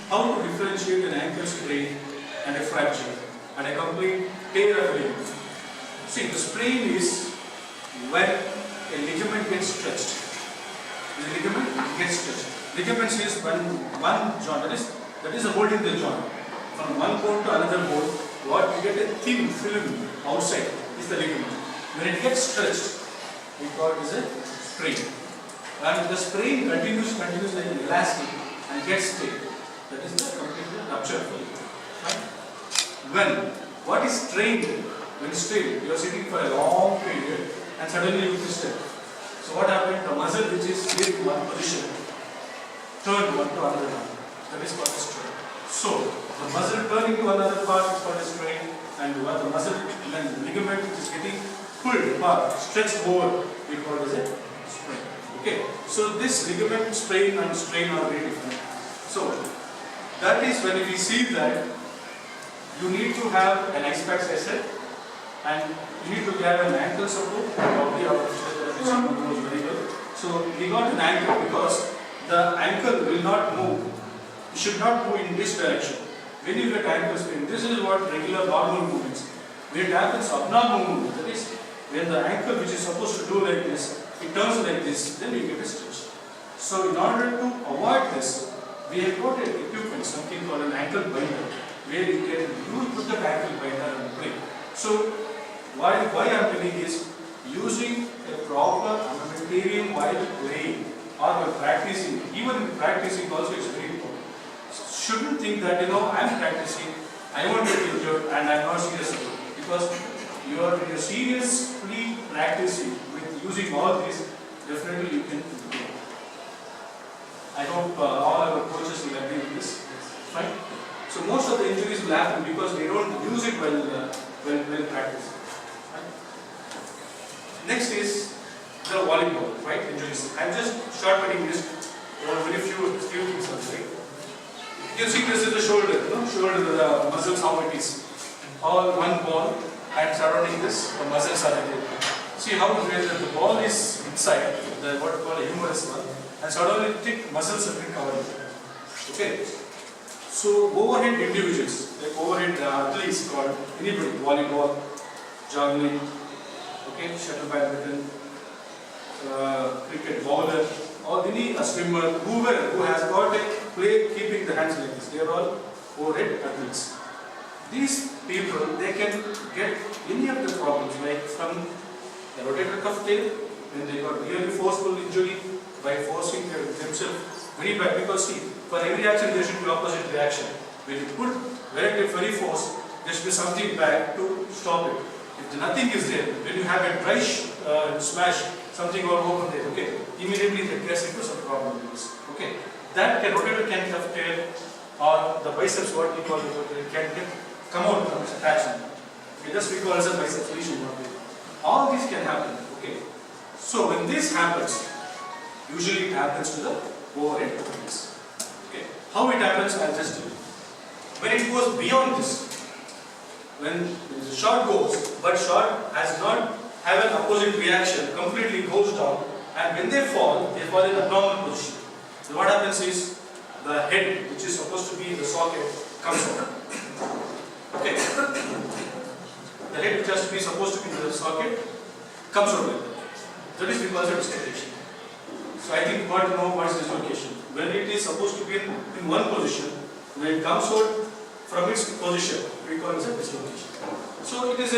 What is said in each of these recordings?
how to differentiate an ankle sprain and a fracture and a complete tear of a ligament. See, the sprain is when a ligament gets stretched. The ligament gets stretched. Ligaments is when one joint, that is holding the joint. From one bone to another bone, what you get a thin film outside is the ligament. When it gets stretched, we call it as a sprain. And the sprain continues like an elastic and gets stiff. That is the complete rupture of the ligament. Right? What is strained? When strained, you are sitting for a long period and suddenly you twist it. So what happened? The muscle which is here in one position turned one to another one. That is called a strain. So the muscle turning to another part is called a strain, and what the muscle and the ligament which is getting pulled apart, stretched over, we call it as a sprain. Okay. So this ligament sprain and strain are very different. So that is when we see that you need to have an ice pack, I said, and you need to have an ankle support. Probably our physiotherapist knows very well. So we got an ankle because the ankle will not move. It should not move in this direction. When you get ankle sprain, this is what regular normal movements. When it happens abnormal movement, that is when the ankle which is supposed to do like this, it turns like this, then you get a stitch. So in order to avoid this, we have got an equipment, something called an ankle binder, where you can put the ankle binder and play. So why I am telling is using a proper armamentarium while playing or while practicing, even in practicing also is very important. Shouldn't think that I am practicing, I won't get injured and I am not serious about it, because you are seriously practicing with using all these, definitely you can improve. I hope all our coaches will agree with this. Right? So most of the injuries will happen because they don't use it while practicing. Right? Next is the volleyball, right? Injuries. I'm just short-cutting this. There are very few things on right? You see this is the shoulder, shoulder, the muscles, how it is. All one ball and surrounding this, the muscles are there. See how the ball is inside, the what we call a humerus one, and suddenly thick muscles have been covered. Okay. So overhead individuals, like overhead athletes called anybody, volleyball, juggling, okay, shuttle badminton, cricket, bowler, or any swimmer, who has got a play keeping the hands like this, they are all overhead athletes. These people, they can get any of the problems, like from the rotator cuff tear, when they got really forceful injury by forcing themselves very bad, because see, for every action there should be opposite reaction. When you put very force, there should be something back to stop it. If nothing is there, when you have a dry smash, something or open there, okay, immediately it gets into some problems. Okay, that rotator can tear, or the biceps, what we call it, can come out from its attachment. Okay, just we call it as a biceps lesion. All these can happen. Okay, so when this happens, usually it happens to the overhead athletes. Okay, how it happens, I'll just tell you. When it goes beyond this, when the shot goes, but shot has not have an opposite reaction, completely goes down, and when they fall in a normal position. So what happens is the head, which is supposed to be in the socket, comes out. Okay, the head which has to be supposed to be in the socket comes out like that. That is because of dislocation. So I think you got to know what is dislocation. When it is supposed to be in one position, when it comes out from its position, we call it a dislocation. So it is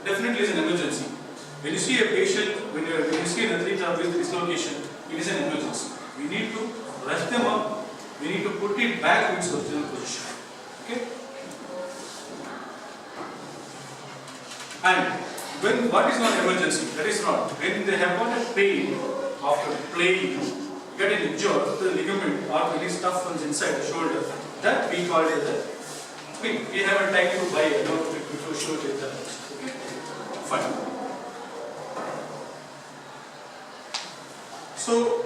definitely is an emergency. When you see a patient, when you see an athlete with dislocation, it is an emergency. We need to rush them up. We need to put it back to its original position. Okay. And when what is not emergency, that is not. When they have got a pain after playing, get an injured, the ligament or any stuff comes inside the shoulder, that we call it as a pain. We have a time to buy to show it that. Okay, fine. So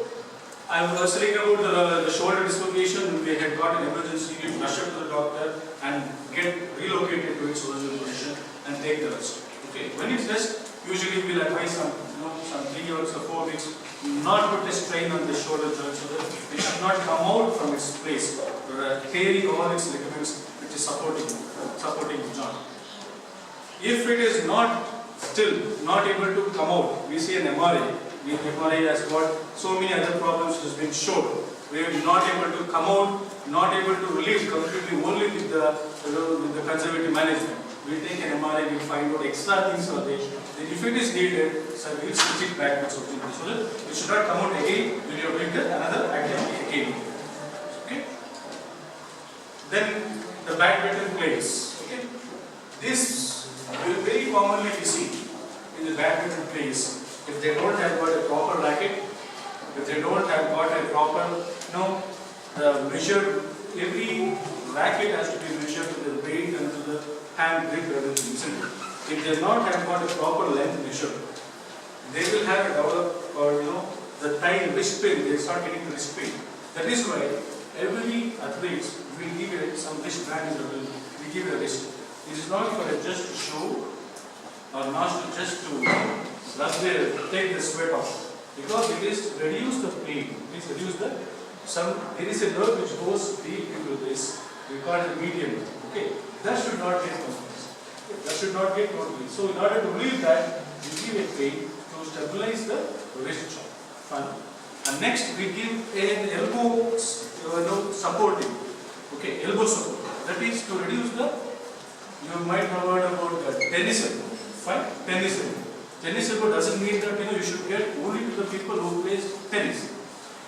I was saying about the shoulder dislocation. We had got an emergency. You rush up to the doctor and get relocated to its original position and take the rest. Okay, when it's rest, usually we'll advise some some 3 or 4 weeks, not put a strain on the shoulder joint so that it should not come out from its place, tearing all its ligaments which is supporting the joint. If it is still not able to come out, we see an MRI. The MRI has got so many other problems which has been shown. We are not able to come out, not able to relieve completely only with the conservative management. We take an MRI, we find out extra things are there. Then if it is needed, so we will switch it back to something so that it should not come out again when you are doing another activity again. Okay. Then the badminton players. Okay. This will very commonly be seen in the badminton players. If they don't have got a proper racket, if they don't have got a proper, measure, every racket has to be measured to the weight and to the hand grip, everything, isn't it? If they not have got a proper length measure, they will have a develop or the time wrist pain, they start getting wrist pain. That is why every athlete will give some wrist band is available. We give a wrist. It is not for just to show or not just to take the sweat off. Because it is reduce the pain, it is reduce the there is a nerve which goes deep into this. We call it the median. Okay, that should not get compromised. That should not get compromised. So in order to relieve that, we give a pain to stabilize the wrist joint. Fine. And next we give an elbow supporting. Okay, elbow support. That is to reduce the. You might have heard about the tennis elbow. Fine, tennis elbow. Tennis elbow doesn't mean that you should get only to the people who plays tennis.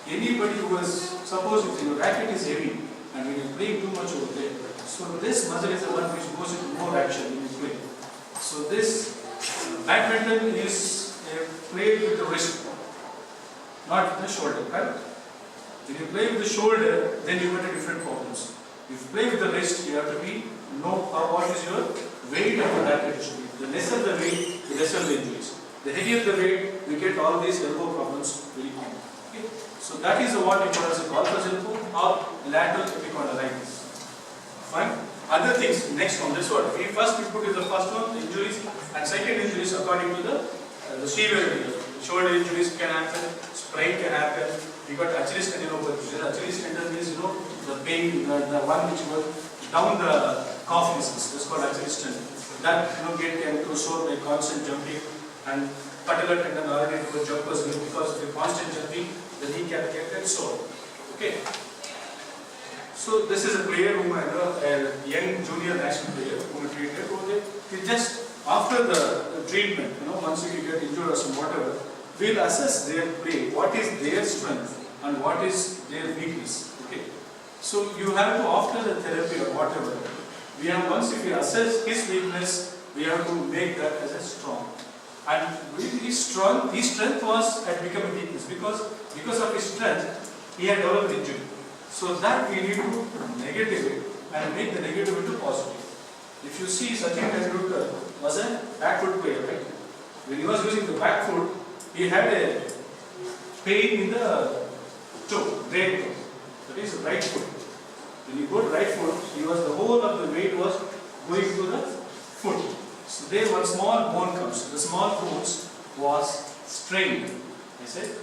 Anybody who has, suppose if your racket is heavy and when you play too much over there, so this muscle is the one which goes into more action when you play. So this badminton is played with the wrist, not with the shoulder, right? When you play with the shoulder, then you get a different problems. If you play with the wrist, you have to know what is your weight of the racket should be. The lesser the weight, the lesser the injuries. The heavier the weight, you get all these elbow problems very common. Okay? So that is what you call as a golfer's elbow or lateral epicondylitis. Fine. Other things, next one, this one. We put is the first one, injuries, and second injuries according to the severity. Shoulder injuries can happen, sprain can happen. We got Achilles tendinopathy. Achilles tendon means the pain, the one which goes down the calf muscles. That's called Achilles tendon. That can go sore by constant jumping, and patellar tendon already go jumpers will because of the constant jumping, the kneecap get sore. Okay. So this is a player whom I know, a young junior national player whom I treated. He just after the treatment, once you get injured or some whatever, we'll assess their play, what is their strength and what is their weakness. Okay. So you have to after the therapy or whatever, we have once if we assess his weakness, we have to make that as a strong. And his strength was had become a weakness because of his strength he had developed injury. So that we need to negative it and make the negative into positive. If you see Sachin Tendulkar was a back foot player, right? When he was using the back foot, he had a pain in the toe, right toe. That is right foot. When he got right foot, the whole of the weight was going to the foot. So there one small bone comes. The small bones was strained. I said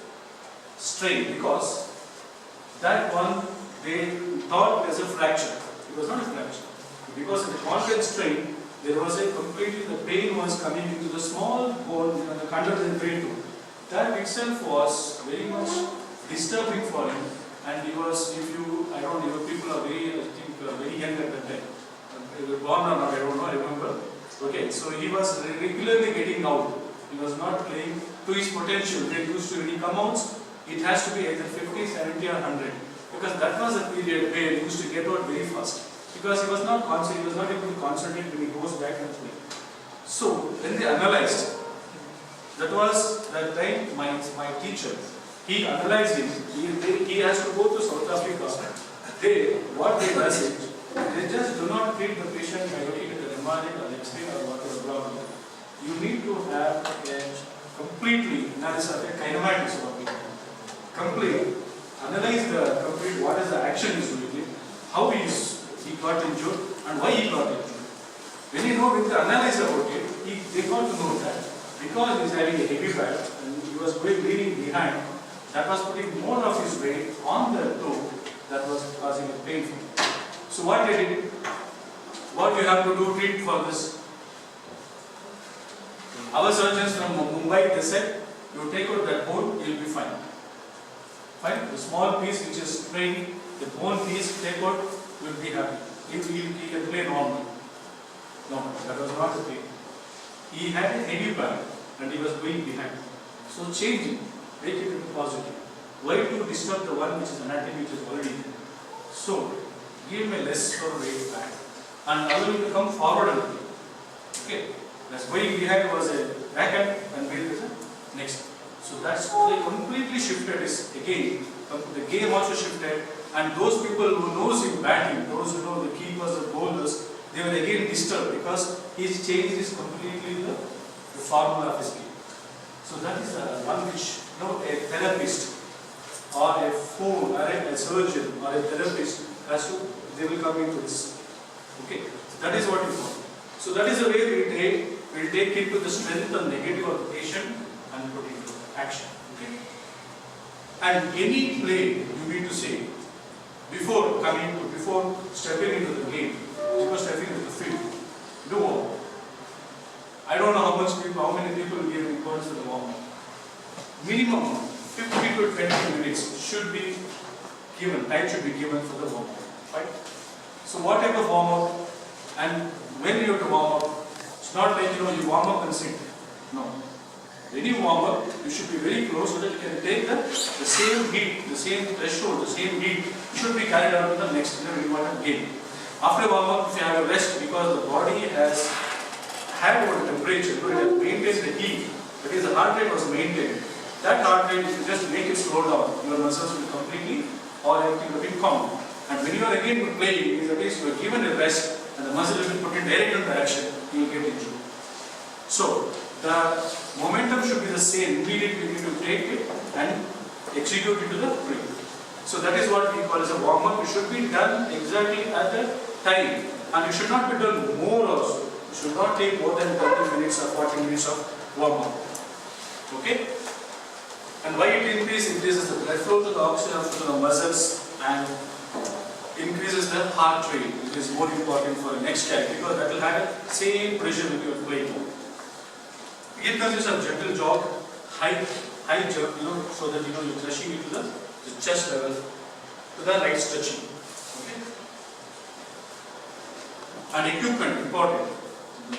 strained because that one they thought was a fracture. It was not a fracture. Because of the constant strain, there was a completely the pain was coming into the small bone under the brain too. That itself was very much disturbing for him. And he was, I don't know, people are very young at that time. Born or not, I don't know, I remember. Okay, so he was regularly getting out. He was not playing to his potential. When he come out, it has to be either 50, 70 or 100. Because that was a period where he used to get out very fast. Because he was not able to concentrate when he goes back and play. So, when they analyzed, that was that time my teacher, he analyzed him, he has to go to South Africa. What they does is, they just do not treat the patient by looking at the MRI or X-ray or whatever problem. You need to have a completely analysis of the kinematics of it. Complete, analyze the complete what is the action is doing, how he got injured and why he got injured. When you know, when they analyze about it, they got to know that because he is having a heavy bag and he was leaning behind, that was putting more of his weight on the toe that was causing a pain for him. So what they did, what you have to do treat for this? Our surgeons from Mumbai, they said, you take out that bone, you will be fine. Fine? The small piece which is strained, the bone piece, take out, you will be happy. He can play normal. No, that was not the thing. He had a heavy bag and he was going behind. So change it, make it into positive. Why to disturb the one which is anatomy which is already there? So, give him a less or weight back and allow him to come forward and play. Okay? That's going behind was a backhand and wheel is a next. So that's completely shifted is again, the game also shifted, and those people who knows in batting, those who know the keepers, the bowlers, they were again disturbed because his change is completely the formula of his game. So that is one which a therapist or a phone or a surgeon or a therapist has to, they will come into this. Okay, so that is what you want. So that is the way we will take into the strength and negative of the patient and put into action. Okay? And any play you need to say before stepping into the game, before stepping into the field, do warm up. I don't know how many people give importance to the warm up. Minimum 50 to 20 minutes should be given, time should be given for the warm up. Right? So what type of warm up and when you have to warm up, it's not like you warm up and sit. No. When you warm up, you should be very close so that you can take the same heat, the same threshold, the same heat should be carried out to the next important game. After warm up, if you have a rest because the body has had what temperature, it has maintained the heat, that is the heart rate was maintained. That heart rate, if you just make it slow down, your muscles will completely or everything will be calm. And when you are again playing, that is you are given a rest and the muscle will be put in direct into action, you will get injured. So, the momentum should be the same. Immediately you need to take it and execute it to the play. So that is what we call as a warm-up. It should be done exactly at the time. And it should not be done more also. It should not take more than 30 minutes or 40 minutes of warm-up. Okay? And why it increases the blood flow to the oxygen to the muscles and increases the heart rate, which is more important for the next step because that will have the same pressure when you are playing. It consists of gentle jog, high jump, so that you're crushing it to the chest level, to the light stretching. Okay? And equipment, important.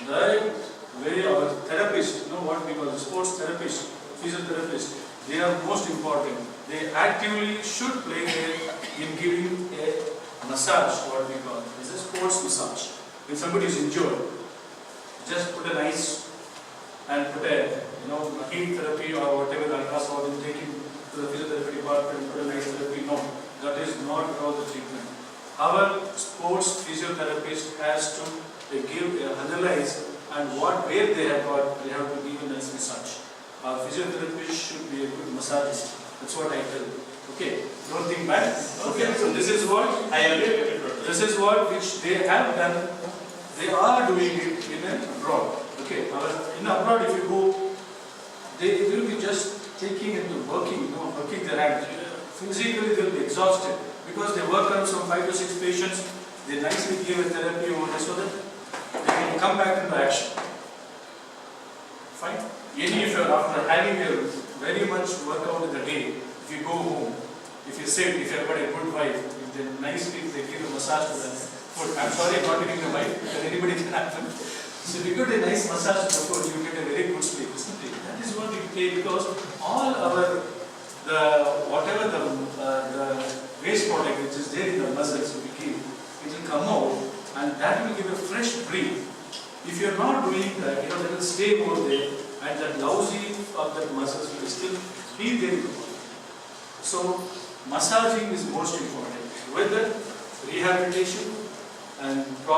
The way our therapist, what we call the sports therapist, physiotherapist, they are most important. They actively should play in giving a massage, what we call. This is a sports massage. When somebody is injured, just put an ice and put a heat therapy or whatever the ultrasound is taking to the physiotherapy department, put a nice therapy. No, that is not all the treatment. Our sports physiotherapist has to analyze and where they have got, they have to give a nice massage. Our physiotherapist should be a good massagist. That's what I tell you. Okay, don't think bad. Okay, so this is what I agree with it. This is what which they have done. They are doing it in abroad. Okay, in abroad if you go, they will be just taking and working their hands. Physically they will be exhausted because they work on some 5 to 6 patients. They nicely give a therapy over there so that they can come back into action. Fine. If you are after having a very much workout in the day, if you go home, if you sit, if you have got a good wife, if they nicely they give a massage to the foot. I'm sorry, not giving the wife because anybody can happen. So if you get a nice massage to the foot, you get a very good sleep, isn't it? That is what we pay because all our whatever the waste product which is there in the muscles we give, it will come out and that will give a fresh breath. If you are not doing that, that will stay over there and that lousy of that muscles will still be there in the body. So massaging is most important. With that, rehabilitation and